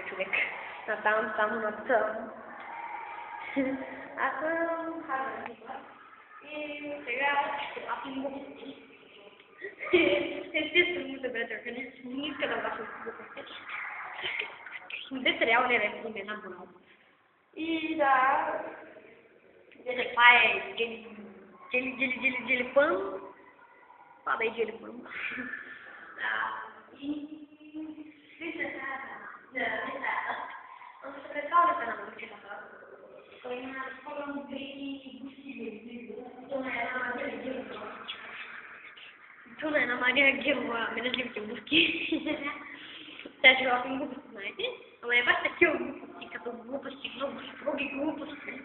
бе, човек. Натам, само натам. Аз съм Харвард. И сега ще папим глупости. Естествено, да бъде търкане. Не иска да влашам глупости. Дете реално не е имена бунал. И да... Дете, това е джели-пън. Това да е джели-пън. И... Но се предполагате на момчетата. Той има разпълно дрехи и густи. Това е една Мария Гирова, мережливите гуски. Тя ще гласим глупости, знаете? Ама е баш такива глупости, като глупости, много строги глупости.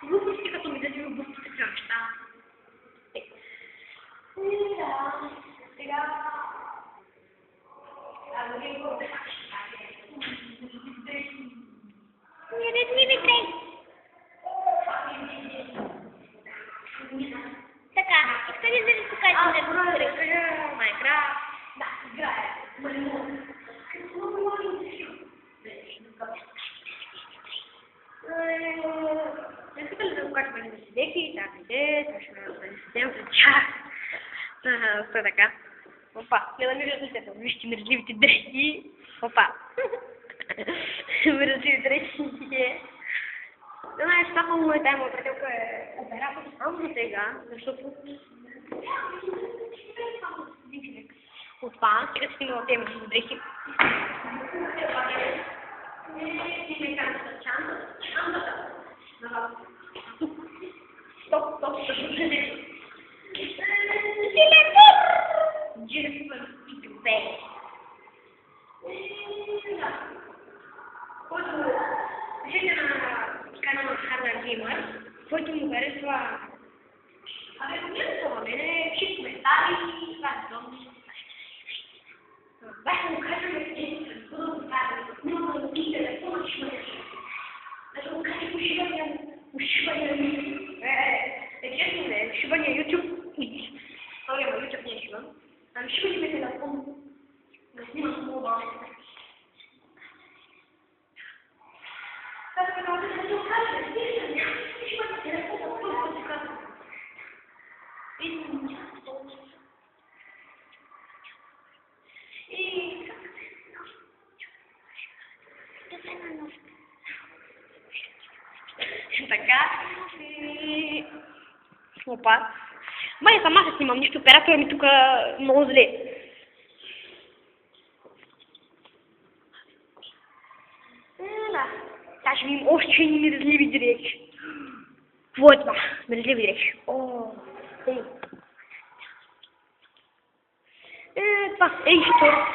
Глупости, като мережливи гуски, такива неща. И да, сега... Така, искали да ви покажем Майнкрафт. Да, играе. Не искате ли да покажем на седеки, таките, точно да не седем пред час. Все така. Опа, не намирате се, вижте мирзливите дрехи. Опа. Мирзливи дрехи. Знаеш, само моята има приятелка е оператор само за сега, защото... Опа, сега стигнала тези мирзливи дрехи. Стоп, стоп, стоп. Директор и две. Който пишете на канала Харвард Геймър, който му харесва... Абе, не това, мене всички коментари и това е зомби. Бах му кажем, че бъдам го казали, няма да ми телефона, че ме реши. Да го кажа ушивания честно не, ушивания YouTube. Той има YouTube, не шивам. Ами шивали ме телефон, да снимам с моба. Така да може да се окаже, шивате телефона, който се казва. И... Така и... Опа. Май сама се снимам, нищо оператора ми тук много зле. Да. Сега ще видим още едни мирзливи дрехи. Какво е това? Мирзливи дрехи. Това. Ей, второ.